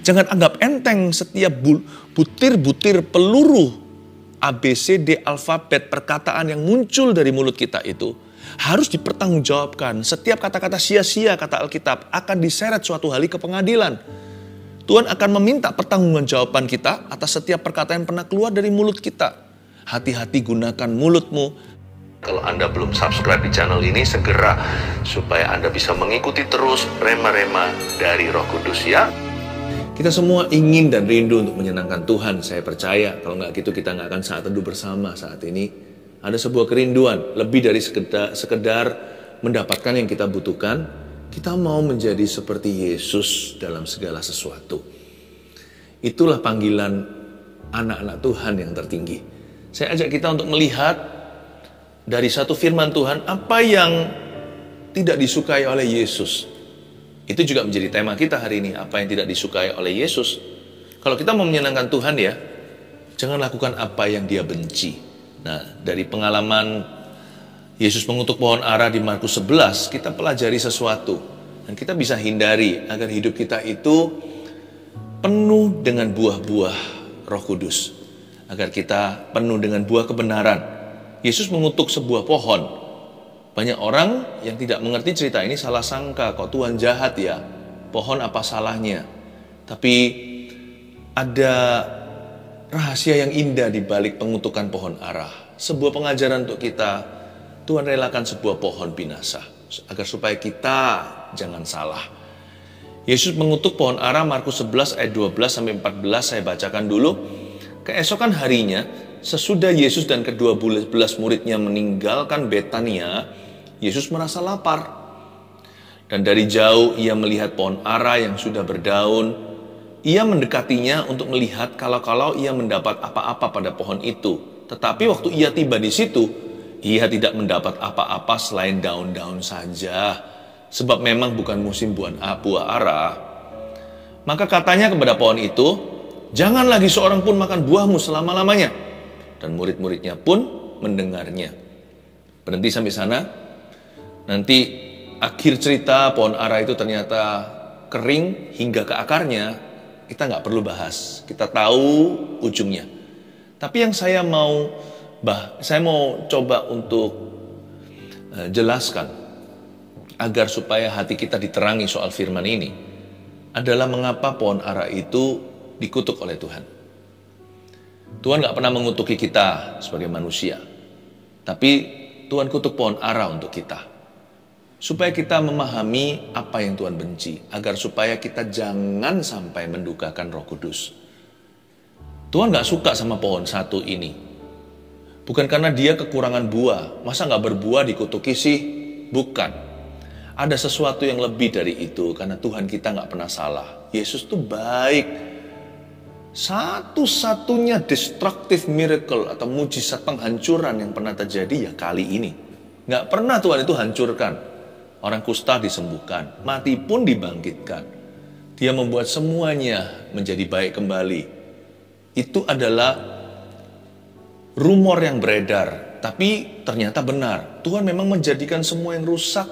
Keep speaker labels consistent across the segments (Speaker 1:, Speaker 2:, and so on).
Speaker 1: Jangan anggap enteng setiap butir-butir peluru ABCD alfabet perkataan yang muncul dari mulut kita itu harus dipertanggungjawabkan. Setiap kata-kata sia-sia, kata Alkitab, akan diseret suatu hari ke pengadilan. Tuhan akan meminta pertanggungjawaban kita atas setiap perkataan yang pernah keluar dari mulut kita. Hati-hati gunakan mulutmu. Kalau Anda belum subscribe di channel ini, segera supaya Anda bisa mengikuti terus rema-rema dari Roh Kudus ya. Kita semua ingin dan rindu untuk menyenangkan Tuhan, saya percaya. Kalau nggak gitu kita nggak akan saat teduh bersama saat ini. Ada sebuah kerinduan, lebih dari sekedar mendapatkan yang kita butuhkan. Kita mau menjadi seperti Yesus dalam segala sesuatu. Itulah panggilan anak-anak Tuhan yang tertinggi. Saya ajak kita untuk melihat dari satu firman Tuhan, apa yang tidak disukai oleh Yesus. Itu juga menjadi tema kita hari ini, apa yang tidak disukai oleh Yesus. Kalau kita mau menyenangkan Tuhan ya, jangan lakukan apa yang Dia benci. Nah, dari pengalaman Yesus mengutuk pohon ara di Markus 11, kita pelajari sesuatu. Dan kita bisa hindari agar hidup kita itu penuh dengan buah-buah Roh Kudus. Agar kita penuh dengan buah kebenaran. Yesus mengutuk sebuah pohon. Banyak orang yang tidak mengerti cerita ini salah sangka, kok Tuhan jahat ya, pohon apa salahnya. Tapi ada rahasia yang indah di balik pengutukan pohon ara. Sebuah pengajaran untuk kita, Tuhan relakan sebuah pohon binasa, agar supaya kita jangan salah. Yesus mengutuk pohon ara, Markus 11 ayat 12-14, saya bacakan dulu. Keesokan harinya, sesudah Yesus dan ke-12 muridnya meninggalkan Betania, Yesus merasa lapar. Dan dari jauh ia melihat pohon ara yang sudah berdaun. Ia mendekatinya untuk melihat kalau ia mendapat apa-apa pada pohon itu. Tetapi waktu ia tiba di situ, ia tidak mendapat apa-apa selain daun-daun saja. Sebab memang bukan musim buah ara. Maka katanya kepada pohon itu, "Jangan lagi seorang pun makan buahmu selama-lamanya." Dan murid-muridnya pun mendengarnya. Berhenti sampai sana. Nanti akhir cerita pohon ara itu ternyata kering hingga ke akarnya. Kita nggak perlu bahas. Kita tahu ujungnya. Tapi yang saya mau coba untuk jelaskan agar supaya hati kita diterangi soal firman ini adalah mengapa pohon ara itu dikutuk oleh Tuhan. Tuhan gak pernah mengutuki kita sebagai manusia. Tapi Tuhan kutuk pohon ara untuk kita. Supaya kita memahami apa yang Tuhan benci. Agar supaya kita jangan sampai mendukakan Roh Kudus. Tuhan gak suka sama pohon satu ini. Bukan karena dia kekurangan buah. Masa gak berbuah dikutuki sih? Bukan. Ada sesuatu yang lebih dari itu. Karena Tuhan kita gak pernah salah. Yesus tuh baik. Satu-satunya destructive miracle atau mujizat penghancuran yang pernah terjadi ya kali ini. Gak pernah Tuhan itu hancurkan. Orang kusta disembuhkan, mati pun dibangkitkan. Dia membuat semuanya menjadi baik kembali. Itu adalah rumor yang beredar, tapi ternyata benar. Tuhan memang menjadikan semua yang rusak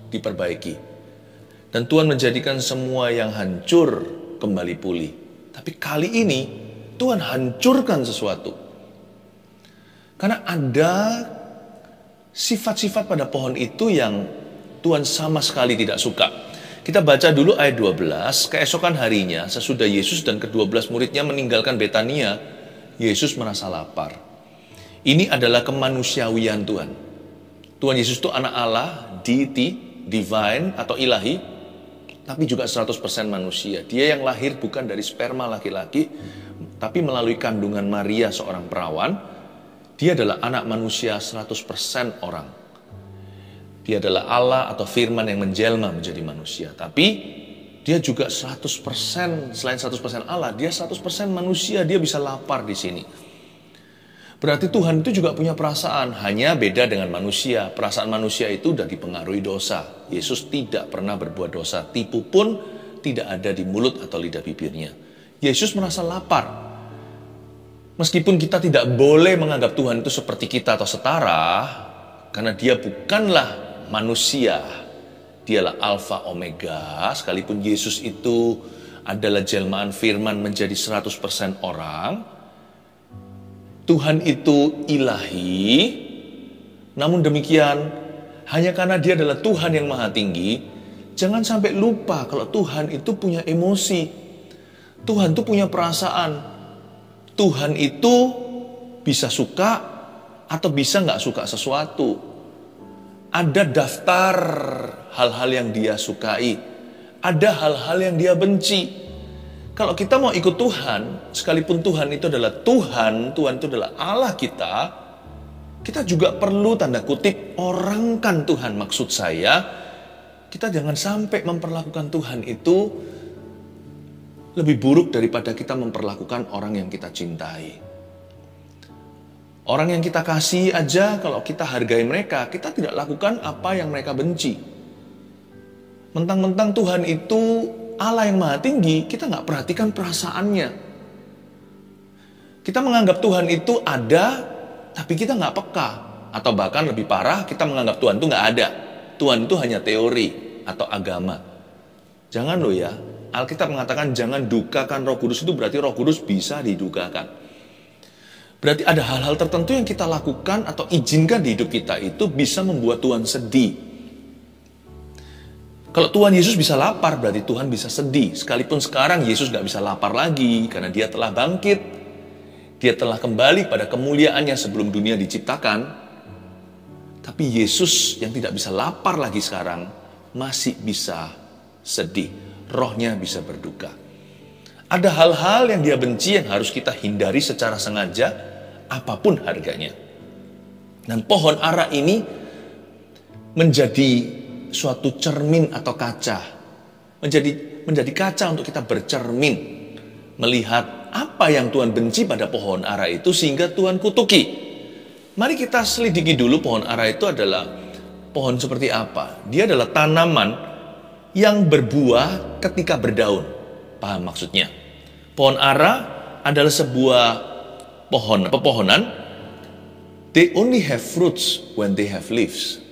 Speaker 1: diperbaiki. Dan Tuhan menjadikan semua yang hancur kembali pulih. Tapi kali ini Tuhan hancurkan sesuatu. Karena ada sifat-sifat pada pohon itu yang Tuhan sama sekali tidak suka. Kita baca dulu ayat 12. Keesokan harinya, sesudah Yesus dan ke-12 muridnya meninggalkan Betania, Yesus merasa lapar. Ini adalah kemanusiawian Tuhan. Tuhan Yesus itu anak Allah, deity, divine atau ilahi, tapi juga 100% manusia. Dia yang lahir bukan dari sperma laki-laki, tapi melalui kandungan Maria seorang perawan. Dia adalah anak manusia 100% orang. Dia adalah Allah atau firman yang menjelma menjadi manusia. Tapi dia juga 100%, selain 100% Allah, dia 100% manusia. Dia bisa lapar di sini. Berarti Tuhan itu juga punya perasaan, hanya beda dengan manusia. Perasaan manusia itu sudah dipengaruhi dosa. Yesus tidak pernah berbuat dosa, tipu pun tidak ada di mulut atau lidah bibirnya. Yesus merasa lapar. Meskipun kita tidak boleh menganggap Tuhan itu seperti kita atau setara, karena dia bukanlah manusia. Dialah Alfa Omega, sekalipun Yesus itu adalah jelmaan firman menjadi 100% orang. Tuhan itu ilahi, namun demikian hanya karena dia adalah Tuhan yang maha tinggi, jangan sampai lupa kalau Tuhan itu punya emosi. Tuhan itu punya perasaan. Tuhan itu bisa suka atau bisa nggak suka sesuatu. Ada daftar hal-hal yang dia sukai. Ada hal-hal yang dia benci. Kalau kita mau ikut Tuhan, sekalipun Tuhan itu adalah Tuhan, Tuhan itu adalah Allah kita juga perlu tanda kutip orangkan Tuhan. Maksud saya, kita jangan sampai memperlakukan Tuhan itu lebih buruk daripada kita memperlakukan orang yang kita cintai. Orang yang kita kasih aja, kalau kita hargai mereka, kita tidak lakukan apa yang mereka benci. Mentang-mentang Tuhan itu Allah yang maha tinggi, kita nggak perhatikan perasaannya. Kita menganggap Tuhan itu ada, tapi kita nggak peka. Atau bahkan lebih parah, kita menganggap Tuhan itu nggak ada. Tuhan itu hanya teori atau agama. Jangan loh ya, Alkitab mengatakan jangan dukakan Roh Kudus, itu berarti Roh Kudus bisa didukakan. Berarti ada hal-hal tertentu yang kita lakukan atau izinkan di hidup kita itu bisa membuat Tuhan sedih. Kalau Tuhan Yesus bisa lapar, berarti Tuhan bisa sedih. Sekalipun sekarang Yesus gak bisa lapar lagi, karena dia telah bangkit. Dia telah kembali pada kemuliaannya sebelum dunia diciptakan. Tapi Yesus yang tidak bisa lapar lagi sekarang, masih bisa sedih. Rohnya bisa berduka. Ada hal-hal yang dia benci yang harus kita hindari secara sengaja, apapun harganya. Dan pohon ara ini menjadi suatu cermin atau kaca, menjadi kaca untuk kita bercermin, melihat apa yang Tuhan benci pada pohon ara itu sehingga Tuhan kutuki. Mari kita selidiki dulu pohon ara itu adalah pohon seperti apa. Dia adalah tanaman yang berbuah ketika berdaun. Paham maksudnya? Pohon ara adalah sebuah pepohonan. They only have fruits when they have leaves.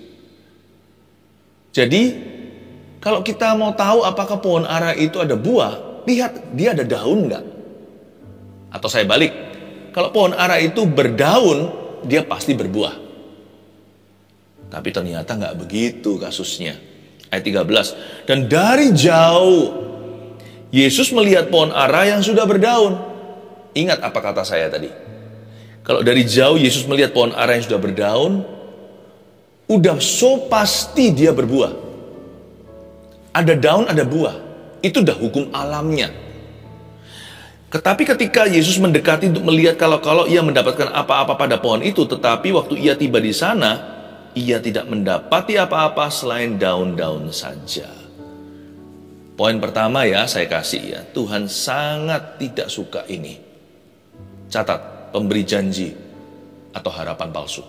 Speaker 1: Jadi, kalau kita mau tahu apakah pohon ara itu ada buah, lihat dia ada daun nggak? Atau saya balik, kalau pohon ara itu berdaun, dia pasti berbuah. Tapi ternyata nggak begitu kasusnya. Ayat 13, dan dari jauh, Yesus melihat pohon ara yang sudah berdaun. Ingat apa kata saya tadi? Kalau dari jauh Yesus melihat pohon ara yang sudah berdaun, udah so pasti dia berbuah. Ada daun, ada buah. Itu udah hukum alamnya. Tetapi ketika Yesus mendekati untuk melihat kalau ia mendapatkan apa-apa pada pohon itu, tetapi waktu ia tiba di sana, ia tidak mendapati apa-apa selain daun-daun saja. Poin pertama ya, saya kasih ya. Tuhan sangat tidak suka ini. Catat, pemberi janji atau harapan palsu.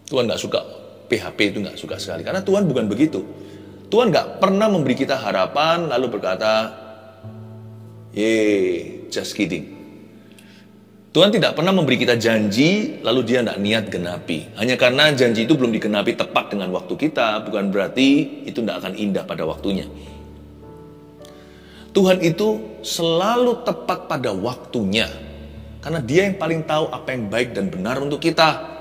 Speaker 1: Tuhan gak suka. PHP itu gak suka sekali. Karena Tuhan bukan begitu. Tuhan gak pernah memberi kita harapan lalu berkata, just kidding. Tuhan tidak pernah memberi kita janji lalu dia gak niat genapi. Hanya karena janji itu belum digenapi tepat dengan waktu kita, bukan berarti itu gak akan indah pada waktunya. Tuhan itu selalu tepat pada waktunya. Karena dia yang paling tahu apa yang baik dan benar untuk kita.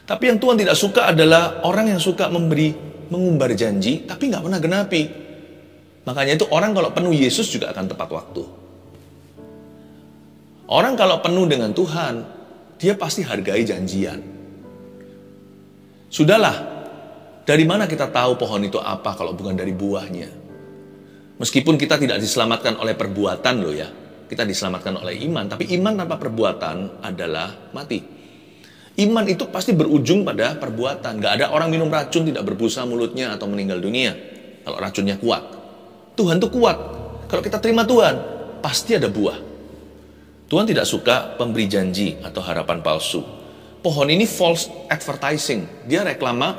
Speaker 1: Tapi yang Tuhan tidak suka adalah orang yang suka mengumbar janji, tapi nggak pernah genapi. Makanya itu orang kalau penuh Yesus juga akan tepat waktu. Orang kalau penuh dengan Tuhan, dia pasti hargai janjian. Sudahlah, dari mana kita tahu pohon itu apa kalau bukan dari buahnya? Meskipun kita tidak diselamatkan oleh perbuatan loh ya. Kita diselamatkan oleh iman, tapi iman tanpa perbuatan adalah mati. Iman itu pasti berujung pada perbuatan. Gak ada orang minum racun tidak berbusa mulutnya atau meninggal dunia kalau racunnya kuat. Tuhan tuh kuat. Kalau kita terima Tuhan, pasti ada buah. Tuhan tidak suka pemberi janji atau harapan palsu. Pohon ini false advertising. Dia reklame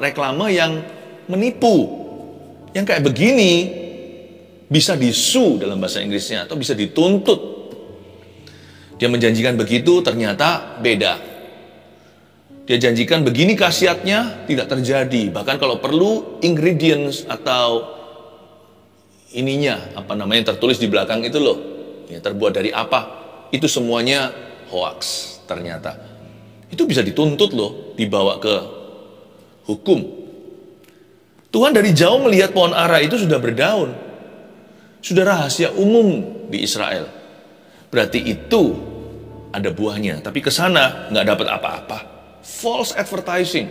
Speaker 1: yang menipu. Yang kayak begini bisa disu dalam bahasa Inggrisnya atau bisa dituntut. Dia menjanjikan begitu, ternyata beda. Dia janjikan begini khasiatnya, tidak terjadi. Bahkan kalau perlu ingredients atau ininya, yang tertulis di belakang itu loh, ya, terbuat dari apa, itu semuanya hoax ternyata. Itu bisa dituntut loh, dibawa ke hukum. Tuhan dari jauh melihat pohon ara itu sudah berdaun, sudah rahasia umum di Israel. Berarti itu ada buahnya, tapi ke sana nggak dapat apa-apa. False advertising.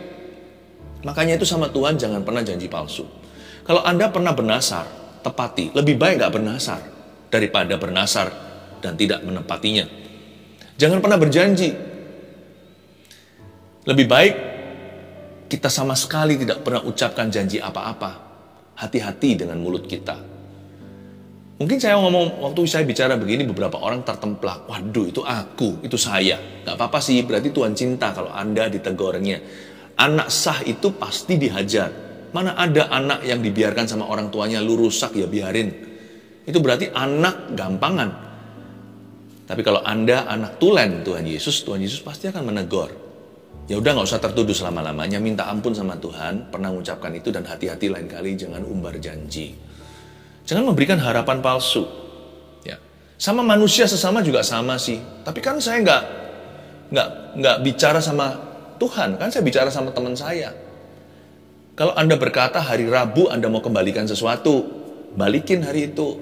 Speaker 1: Makanya itu sama Tuhan jangan pernah janji palsu. Kalau Anda pernah bernasar, tepati. Lebih baik nggak bernasar daripada bernasar dan tidak menepatinya. Jangan pernah berjanji. Lebih baik kita sama sekali tidak pernah ucapkan janji apa-apa. Hati-hati dengan mulut kita. Mungkin saya ngomong, waktu saya bicara begini beberapa orang tertemplak. Waduh, itu aku, itu saya. Gak apa-apa sih, berarti Tuhan cinta kalau Anda ditegurnya. Anak sah itu pasti dihajar. Mana ada anak yang dibiarkan sama orang tuanya, lu rusak ya biarin. Itu berarti anak gampangan. Tapi kalau Anda anak tulen Tuhan Yesus pasti akan menegur. Ya udah gak usah tertuduh selama-lamanya, minta ampun sama Tuhan, pernah mengucapkan itu, dan hati-hati lain kali jangan umbar janji. Jangan memberikan harapan palsu. Ya. Sama manusia sesama juga sama sih. Tapi kan saya nggak bicara sama Tuhan, kan saya bicara sama teman saya. Kalau Anda berkata hari Rabu Anda mau kembalikan sesuatu, balikin hari itu.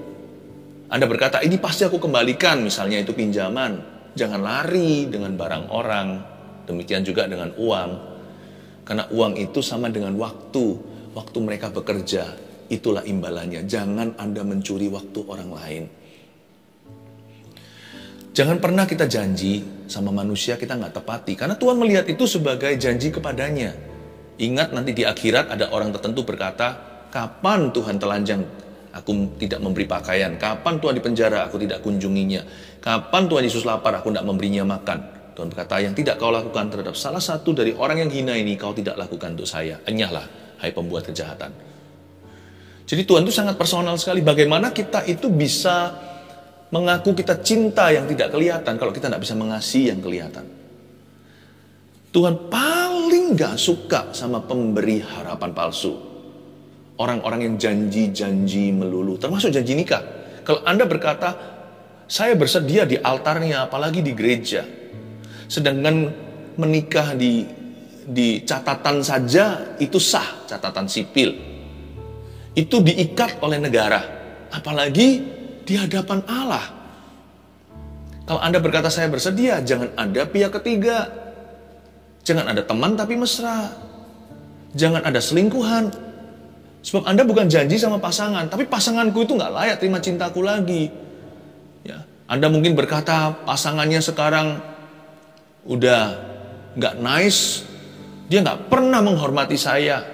Speaker 1: Anda berkata ini pasti aku kembalikan, misalnya itu pinjaman. Jangan lari dengan barang orang. Demikian juga dengan uang. Karena uang itu sama dengan waktu. Waktu mereka bekerja, itulah imbalannya. Jangan Anda mencuri waktu orang lain. Jangan pernah kita janji sama manusia kita nggak tepati. Karena Tuhan melihat itu sebagai janji kepadanya. Ingat nanti di akhirat ada orang tertentu berkata, kapan Tuhan telanjang, aku tidak memberi pakaian. Kapan Tuhan dipenjara, aku tidak kunjunginya. Kapan Tuhan Yesus lapar, aku tidak memberinya makan. Tuhan berkata, yang tidak kau lakukan terhadap salah satu dari orang yang hina ini, kau tidak lakukan untuk saya. Enyahlah, hai pembuat kejahatan. Jadi Tuhan itu sangat personal sekali. Bagaimana kita itu bisa mengaku kita cinta yang tidak kelihatan, kalau kita tidak bisa mengasihi yang kelihatan. Tuhan paling gak suka sama pemberi harapan palsu. Orang-orang yang janji-janji melulu, termasuk janji nikah. Kalau Anda berkata, saya bersedia di altarnya, apalagi di gereja. Sedangkan menikah di catatan saja, itu sah, catatan sipil. Itu diikat oleh negara. Apalagi di hadapan Allah. Kalau Anda berkata, saya bersedia, jangan ada pihak ketiga. Jangan ada teman tapi mesra. Jangan ada selingkuhan. Sebab Anda bukan janji sama pasangan, tapi pasanganku itu gak layak terima cintaku lagi. Ya. Anda mungkin berkata pasangannya sekarang udah gak nice, dia gak pernah menghormati saya,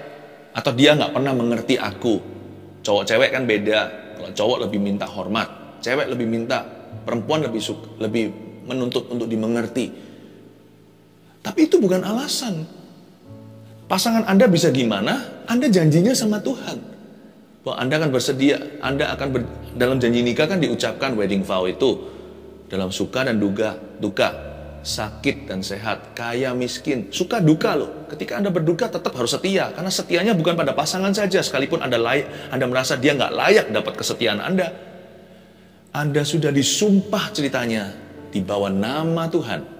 Speaker 1: atau dia gak pernah mengerti aku. Cowok cewek kan beda. Kalau cowok lebih minta hormat, cewek lebih minta, perempuan lebih menuntut untuk dimengerti. Tapi itu bukan alasan. Pasangan Anda bisa gimana? Anda janjinya sama Tuhan. Bahwa Anda akan bersedia, dalam janji nikah kan diucapkan wedding vow itu. Dalam suka dan duka, sakit dan sehat, kaya miskin, suka duka loh. Ketika Anda berduka tetap harus setia. Karena setianya bukan pada pasangan saja. Sekalipun Anda merasa dia nggak layak dapat kesetiaan Anda. Anda sudah disumpah ceritanya di bawah nama Tuhan.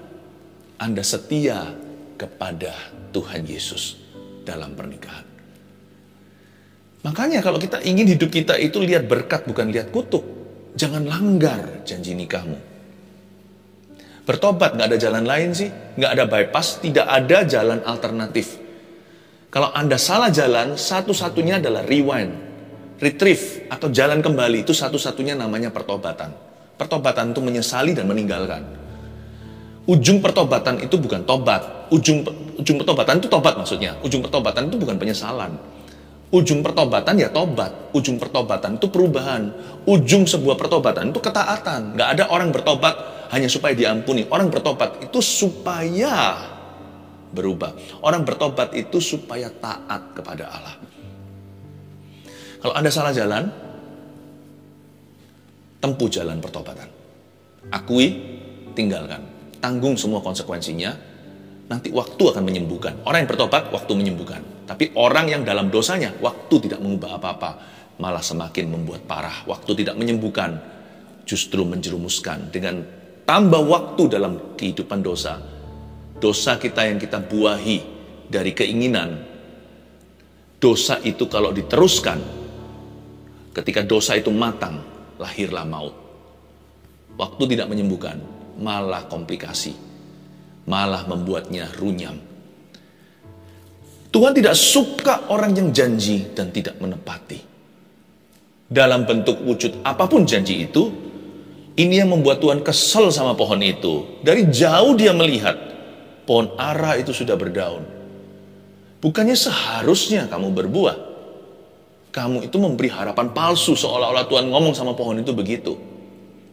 Speaker 1: Anda setia kepada Tuhan Yesus dalam pernikahan. Makanya kalau kita ingin hidup kita itu lihat berkat bukan lihat kutuk. Jangan langgar janji nikahmu. Bertobat, gak ada jalan lain sih. Gak ada bypass, tidak ada jalan alternatif. Kalau Anda salah jalan, satu-satunya adalah rewind, retrieve, atau jalan kembali. Itu satu-satunya namanya pertobatan. Pertobatan itu menyesali dan meninggalkan. Ujung pertobatan itu bukan tobat. Ujung pertobatan itu tobat maksudnya. Ujung pertobatan itu bukan penyesalan. Ujung pertobatan ya tobat. Ujung pertobatan itu perubahan. Ujung sebuah pertobatan itu ketaatan. Gak ada orang bertobat hanya supaya diampuni. Orang bertobat itu supaya berubah. Orang bertobat itu supaya taat kepada Allah. Kalau Anda salah jalan, tempuh jalan pertobatan. Akui, tinggalkan. Tanggung semua konsekuensinya, nanti waktu akan menyembuhkan. Orang yang bertobat, waktu menyembuhkan. Tapi orang yang dalam dosanya, waktu tidak mengubah apa-apa. malah semakin membuat parah. Waktu tidak menyembuhkan, justru menjerumuskan. Dengan tambah waktu dalam kehidupan dosa, dosa kita yang kita buahi dari keinginan, dosa itu kalau diteruskan, ketika dosa itu matang, lahirlah maut. Waktu tidak menyembuhkan, malah komplikasi, malah membuatnya runyam. Tuhan tidak suka orang yang janji dan tidak menepati. Dalam bentuk wujud apapun janji itu, ini yang membuat Tuhan kesel sama pohon itu. Dari jauh dia melihat, pohon ara itu sudah berdaun. Bukannya seharusnya kamu berbuah. Kamu itu memberi harapan palsu, seolah-olah Tuhan ngomong sama pohon itu begitu.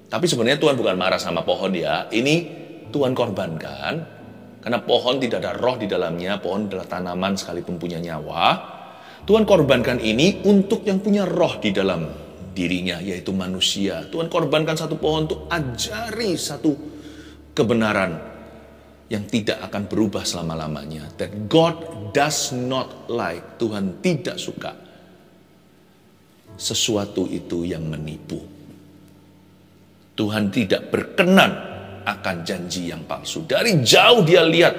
Speaker 1: Tapi sebenarnya Tuhan bukan marah sama pohon ya. Ini Tuhan korbankan. Karena pohon tidak ada roh di dalamnya, pohon adalah tanaman sekalipun punya nyawa. Tuhan korbankan ini untuk yang punya roh di dalam dirinya, yaitu manusia. Tuhan korbankan satu pohon untuk ajari satu kebenaran yang tidak akan berubah selama-lamanya. That God does not like, Tuhan tidak suka sesuatu itu yang menipu. Tuhan tidak berkenan akan janji yang palsu. Dari jauh dia lihat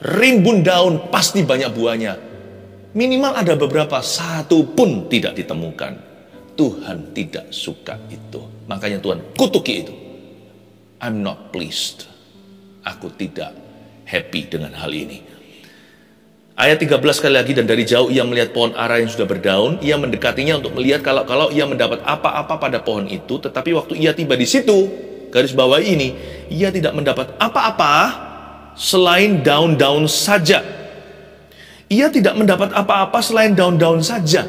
Speaker 1: rimbun daun, pasti banyak buahnya. Minimal ada beberapa, satu pun tidak ditemukan. Tuhan tidak suka itu. Makanya Tuhan kutuki itu. I'm not pleased. Aku tidak happy dengan hal ini. Ayat 13 sekali lagi, dan dari jauh ia melihat pohon ara yang sudah berdaun. Ia mendekatinya untuk melihat kalau ia mendapat apa-apa pada pohon itu. Tetapi waktu ia tiba di situ, garis bawah ini, ia tidak mendapat apa-apa selain daun-daun saja. Ia tidak mendapat apa-apa selain daun-daun saja.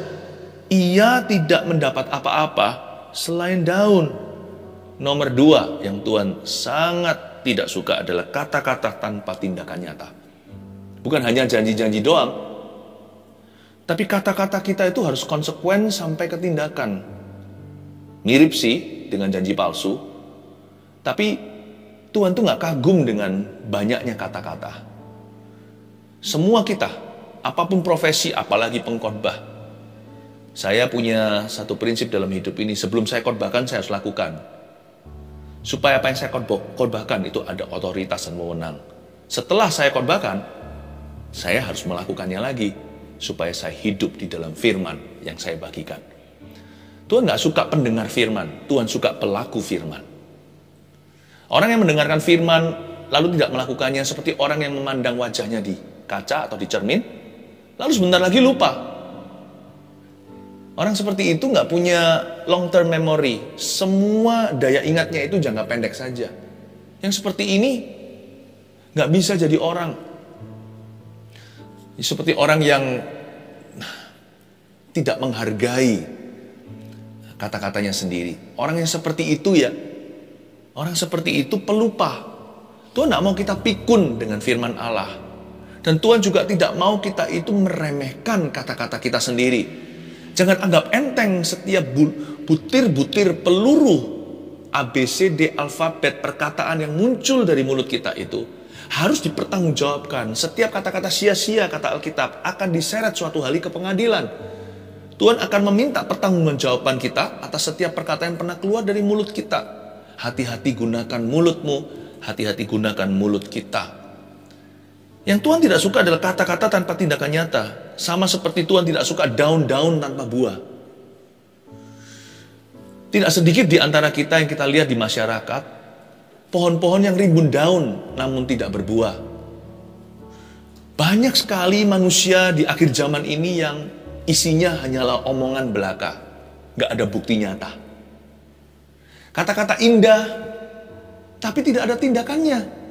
Speaker 1: Ia tidak mendapat apa-apa selain daun. Nomor 2 yang Tuhan sangat tidak suka adalah kata-kata tanpa tindakan nyata. Bukan hanya janji-janji doang, tapi kata-kata kita itu harus konsekuen sampai ke tindakan. Mirip sih dengan janji palsu, tapi Tuhan tuh gak kagum dengan banyaknya kata-kata. Semua kita, apapun profesi, apalagi pengkhotbah, saya punya satu prinsip dalam hidup ini. Sebelum saya khotbahkan, saya harus lakukan. Supaya apa yang saya khotbahkan itu ada otoritas dan wewenang. Setelah saya khotbahkan, saya harus melakukannya lagi. Supaya saya hidup di dalam firman yang saya bagikan. Tuhan gak suka pendengar firman, Tuhan suka pelaku firman. Orang yang mendengarkan firman lalu tidak melakukannya seperti orang yang memandang wajahnya di kaca atau di cermin, lalu sebentar lagi lupa. Orang seperti itu nggak punya long term memory. Semua daya ingatnya itu jangka pendek saja. Yang seperti ini nggak bisa jadi orang. Seperti orang yang tidak menghargai kata-katanya sendiri. Orang yang seperti itu ya, orang seperti itu pelupa. Tuhan tidak mau kita pikun dengan firman Allah. Dan Tuhan juga tidak mau kita itu meremehkan kata-kata kita sendiri. Jangan anggap enteng setiap butir-butir peluru ABCD alfabet perkataan yang muncul dari mulut kita itu. Harus dipertanggungjawabkan. Setiap kata-kata sia-sia, kata Alkitab, akan diseret suatu hari ke pengadilan. Tuhan akan meminta pertanggungjawaban kita atas setiap perkataan yang pernah keluar dari mulut kita. Hati-hati gunakan mulutmu, hati-hati gunakan mulut kita. Yang Tuhan tidak suka adalah kata-kata tanpa tindakan nyata. Sama seperti Tuhan tidak suka daun-daun tanpa buah. Tidak sedikit di antara kita yang kita lihat di masyarakat, pohon-pohon yang rimbun daun namun tidak berbuah. Banyak sekali manusia di akhir zaman ini yang isinya hanyalah omongan belaka. Gak ada bukti nyata. Kata-kata indah, tapi tidak ada tindakannya.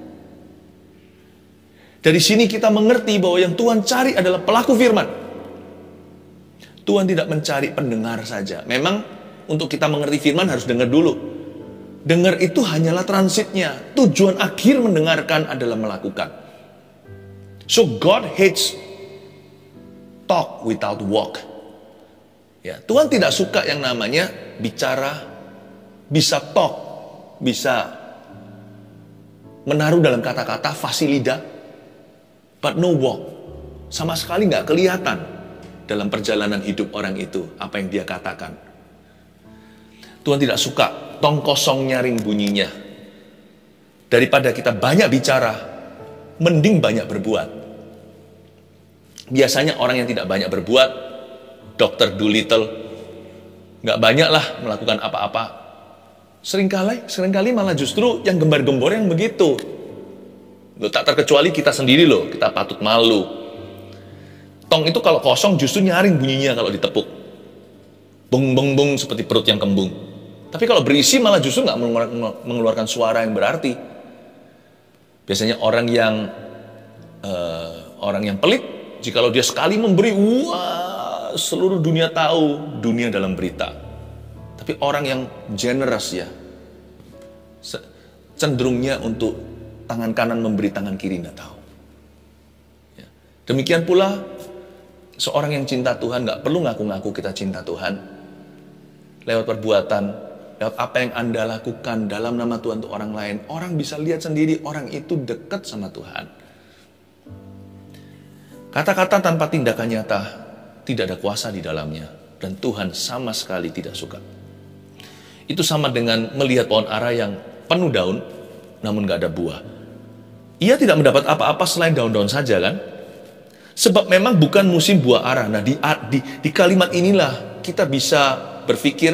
Speaker 1: Dari sini kita mengerti bahwa yang Tuhan cari adalah pelaku firman. Tuhan tidak mencari pendengar saja. Memang untuk kita mengerti firman harus dengar dulu. Dengar itu hanyalah transitnya. Tujuan akhir mendengarkan adalah melakukan. So God hates talk without walk. Ya, Tuhan tidak suka yang namanya bicara, bisa talk, bisa menaruh dalam kata-kata fasih lidah, but no walk. Sama sekali nggak kelihatan. dalam perjalanan hidup orang itu, apa yang dia katakan. Tuhan tidak suka tong kosong nyaring bunyinya. Daripada kita banyak bicara, mending banyak berbuat. Biasanya orang yang tidak banyak berbuat, Dr. Dolittle, nggak banyak lah melakukan apa-apa. Seringkali malah justru yang gembar-gembor yang begitu. Loh, tak terkecuali kita sendiri loh, kita patut malu. Tong itu kalau kosong justru nyaring bunyinya kalau ditepuk. Bung bung bung seperti perut yang kembung. Tapi kalau berisi malah justru nggak mengeluarkan suara yang berarti. Biasanya orang yang pelit, jikalau dia sekali memberi, wah, seluruh dunia tahu, dunia dalam berita. Tapi orang yang generous ya, cenderungnya untuk tangan kanan memberi, tangan kiri nggak tahu. Ya. Demikian pula seorang yang cinta Tuhan nggak perlu ngaku-ngaku kita cinta Tuhan. Lewat perbuatan, lewat apa yang Anda lakukan dalam nama Tuhan untuk orang lain, orang bisa lihat sendiri orang itu dekat sama Tuhan. Kata-kata tanpa tindakan nyata tidak ada kuasa di dalamnya, dan Tuhan sama sekali tidak suka. Itu sama dengan melihat pohon ara yang penuh daun, namun gak ada buah. Ia tidak mendapat apa-apa selain daun-daun saja kan? Sebab memang bukan musim buah ara. Nah di kalimat inilah kita bisa berpikir,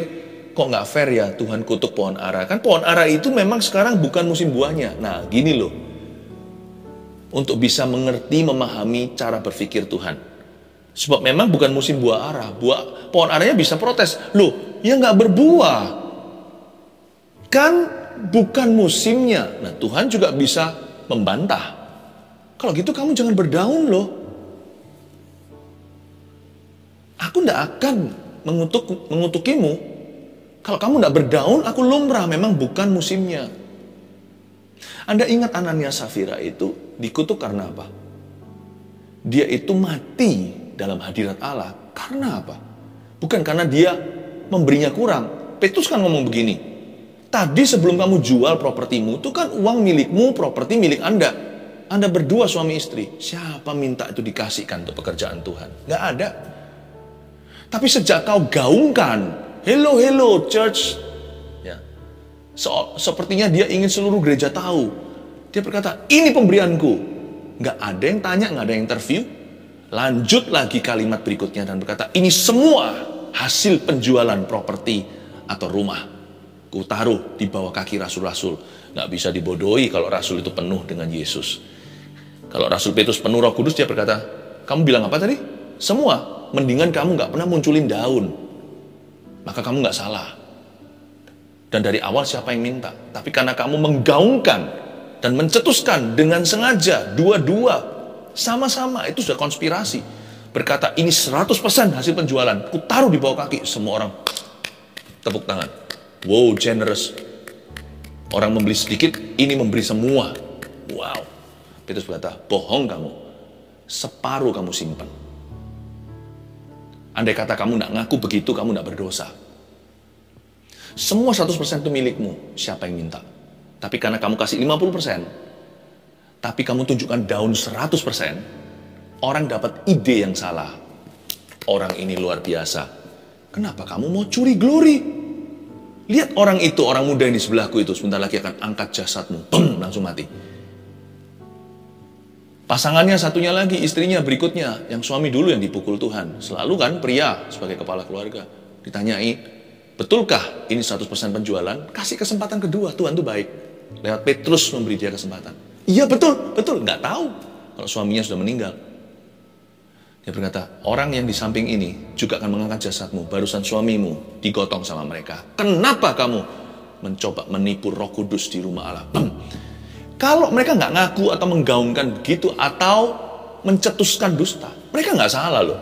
Speaker 1: kok gak fair ya Tuhan kutuk pohon ara. Kan pohon ara itu memang sekarang bukan musim buahnya. Nah gini loh, untuk bisa mengerti, memahami cara berpikir Tuhan. Sebab memang bukan musim buah ara. Pohon aranya bisa protes, loh ya gak berbuah. Kan bukan musimnya. Nah Tuhan juga bisa membantah. Kalau gitu kamu jangan berdaun loh. Aku tidak akan mengutukimu. Kalau kamu tidak berdaun, aku lumrah. Memang bukan musimnya. Anda ingat Anania Safira itu dikutuk karena apa? Dia itu mati dalam hadirat Allah. Karena apa? Bukan karena dia memberinya kurang. Petrus kan ngomong begini, tadi sebelum kamu jual propertimu, itu kan uang milikmu, properti milik Anda. Anda berdua suami istri. Siapa minta itu dikasihkan untuk pekerjaan Tuhan? Gak ada. Tapi sejak kau gaungkan, hello church, ya, sepertinya dia ingin seluruh gereja tahu. Dia berkata, ini pemberianku. Gak ada yang tanya, gak ada yang interview. Lanjut lagi kalimat berikutnya dan berkata, ini semua hasil penjualan properti atau rumah. Ku taruh di bawah kaki rasul-rasul. Gak bisa dibodohi kalau rasul itu penuh dengan Yesus. Kalau Rasul Petrus penuh Roh Kudus, dia berkata, kamu bilang apa tadi? Semua. Mendingan kamu gak pernah munculin daun. Maka kamu gak salah. Dan dari awal siapa yang minta? Tapi karena kamu menggaungkan dan mencetuskan dengan sengaja, dua-dua, sama-sama, itu sudah konspirasi. Berkata, ini 100% hasil penjualan. Ku taruh di bawah kaki. Semua orang tepuk tangan. Wow, generous. Orang membeli sedikit, ini memberi semua. Wow. Petrus berkata, bohong kamu. Separuh kamu simpan. Andai kata kamu tidak ngaku begitu, kamu tidak berdosa. Semua 100% itu milikmu. Siapa yang minta? Tapi karena kamu kasih 50%, tapi kamu tunjukkan daun 100%, orang dapat ide yang salah. Orang ini luar biasa. Kenapa kamu mau curi glory? Lihat orang itu, orang muda yang di sebelahku itu, sebentar lagi akan angkat jasadmu. Bum, langsung mati. Pasangannya satunya lagi, istrinya berikutnya, yang suami dulu yang dipukul Tuhan. Selalu kan pria sebagai kepala keluarga. Ditanyai, betulkah ini 100% penjualan? Kasih kesempatan kedua, Tuhan itu baik. Lewat Petrus memberi dia kesempatan. Iya betul. Nggak tahu kalau suaminya sudah meninggal. Dia berkata, orang yang di samping ini juga akan mengangkat jasadmu. Barusan suamimu digotong sama mereka. Kenapa kamu mencoba menipu Roh Kudus di rumah Allah? Kalau mereka nggak ngaku atau menggaungkan begitu atau mencetuskan dusta, mereka nggak salah loh.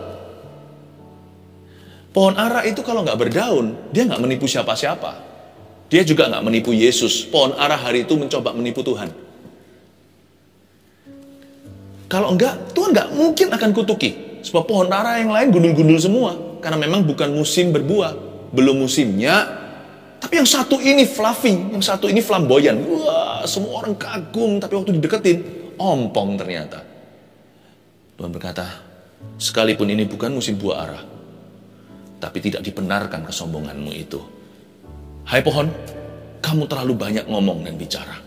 Speaker 1: Pohon ara itu kalau nggak berdaun, dia nggak menipu siapa-siapa. Dia juga nggak menipu Yesus. Pohon ara hari itu mencoba menipu Tuhan. Kalau enggak, Tuhan nggak mungkin akan kutuki. Sebab pohon ara yang lain gundul-gundul semua. Karena memang bukan musim berbuah. Belum musimnya. Tapi yang satu ini fluffy, yang satu ini flamboyan. Wah, semua orang kagum. Tapi waktu dideketin, ompong ternyata. Tuhan berkata, Sekalipun ini bukan musim buah ara, tapi tidak dibenarkan kesombonganmu itu. Hai pohon, kamu terlalu banyak ngomong dan bicara.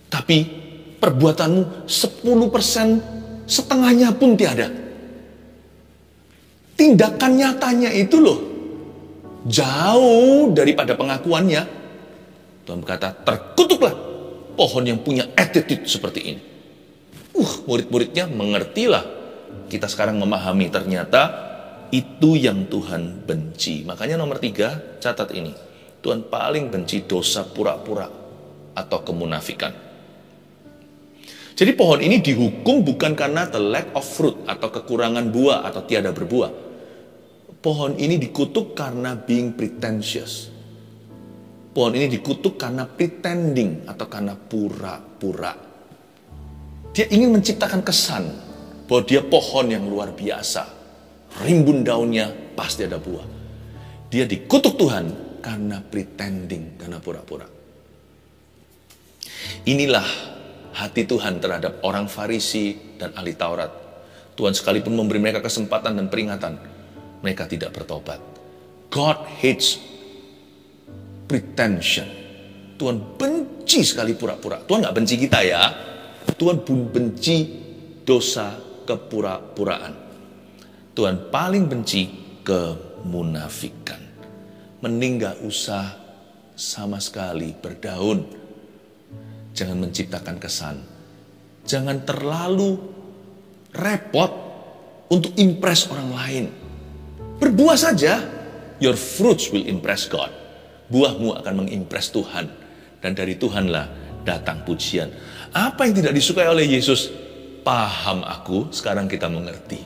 Speaker 1: Tapi perbuatanmu 10%, setengahnya pun tiada. Tindakan nyatanya itu loh, jauh daripada pengakuannya. Tuhan berkata, terkutuklah pohon yang punya attitude seperti ini. Murid-muridnya mengertilah. Kita sekarang memahami ternyata itu yang Tuhan benci. Makanya nomor 3, catat ini. Tuhan paling benci dosa pura-pura atau kemunafikan. Jadi pohon ini dihukum bukan karena the lack of fruit atau kekurangan buah atau tiada berbuah. Pohon ini dikutuk karena being pretentious. Pohon ini dikutuk karena pretending atau karena pura-pura. Dia ingin menciptakan kesan bahwa dia pohon yang luar biasa. Rimbun daunnya pasti ada buah. Dia dikutuk Tuhan karena pretending, karena pura-pura. Inilah hati Tuhan terhadap orang Farisi dan ahli Taurat. Tuhan sekalipun memberi mereka kesempatan dan peringatan, mereka tidak bertobat. God hates pretension. Tuhan benci sekali pura-pura. Tuhan gak benci kita ya. Tuhan benci dosa kepura-puraan. Tuhan paling benci kemunafikan. Mending gak usah sama sekali berdaun. Jangan menciptakan kesan. Jangan terlalu repot untuk impress orang lain. Berbuah saja. Your fruits will impress God. Buahmu akan mengimpress Tuhan. Dan dari Tuhanlah datang pujian. Apa yang tidak disukai oleh Yesus? Paham aku, sekarang kita mengerti.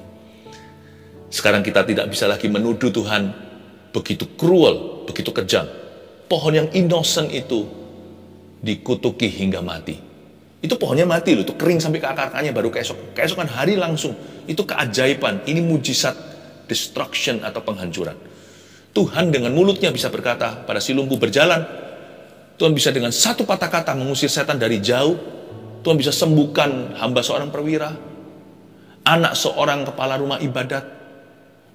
Speaker 1: Sekarang kita tidak bisa lagi menuduh Tuhan begitu cruel, begitu kejam. Pohon yang innocent itu dikutuki hingga mati. Itu pohonnya mati loh, itu kering sampai ke akar-akarnya baru keesokan hari langsung. Itu keajaiban, ini mujizat destruction atau penghancuran. Tuhan dengan mulutnya bisa berkata pada si lumpuh berjalan. Tuhan bisa dengan satu patah kata mengusir setan dari jauh. Tuhan bisa sembuhkan hamba seorang perwira, anak seorang kepala rumah ibadat,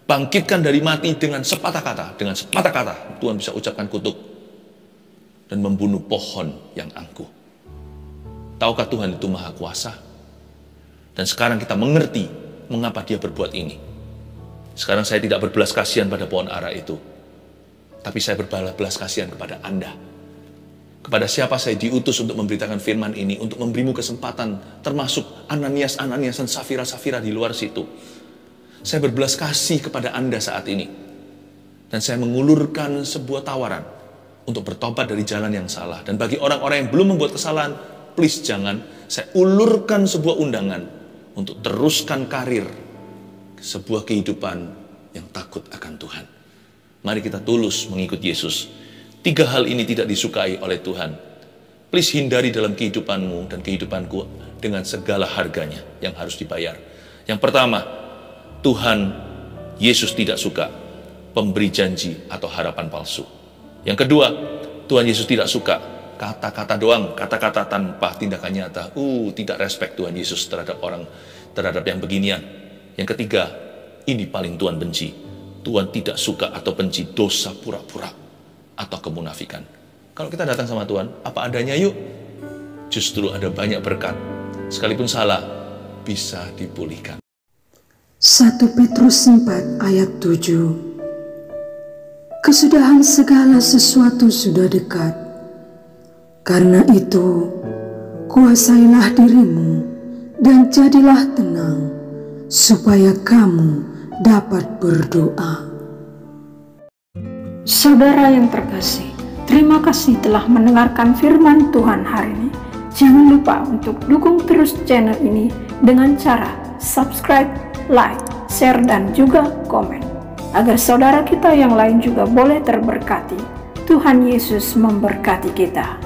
Speaker 1: bangkitkan dari mati dengan sepatah kata. Dengan sepatah kata Tuhan bisa ucapkan kutuk dan membunuh pohon yang angkuh. Tahukah Tuhan itu maha kuasa? Dan sekarang kita mengerti mengapa dia berbuat ini. Sekarang saya tidak berbelas kasihan pada pohon ara itu, tapi saya berbelas kasihan kepada Anda. Kepada siapa saya diutus untuk memberitakan firman ini, untuk memberimu kesempatan, termasuk Ananias dan Safira di luar situ. Saya berbelas kasih kepada Anda saat ini. Dan saya mengulurkan sebuah tawaran untuk bertobat dari jalan yang salah. Dan bagi orang-orang yang belum membuat kesalahan, please jangan. Saya ulurkan sebuah undangan untuk teruskan karir, sebuah kehidupan yang takut akan Tuhan. Mari kita tulus mengikut Yesus. 3 hal ini tidak disukai oleh Tuhan. Please hindari dalam kehidupanmu dan kehidupanku dengan segala harganya yang harus dibayar. Yang pertama, Tuhan Yesus tidak suka pemberi janji atau harapan palsu. Yang kedua, Tuhan Yesus tidak suka kata-kata doang, kata-kata tanpa tindakan nyata. Tidak respect Tuhan Yesus terhadap yang beginian. Yang ketiga, ini paling Tuhan benci. Tuhan tidak suka atau benci dosa pura-pura atau kemunafikan. Kalau kita datang sama Tuhan, apa adanya yuk. Justru ada banyak berkat. Sekalipun salah, bisa dipulihkan.
Speaker 2: 1 Petrus 4 ayat 7. Kesudahan segala sesuatu sudah dekat. Karena itu, kuasailah dirimu dan jadilah tenang, supaya kamu dapat berdoa.
Speaker 3: Saudara yang terkasih, terima kasih telah mendengarkan firman Tuhan hari ini. Jangan lupa untuk dukung terus channel ini dengan cara subscribe, like, share, dan juga komen. Agar saudara kita yang lain juga boleh terberkati. Tuhan Yesus memberkati kita.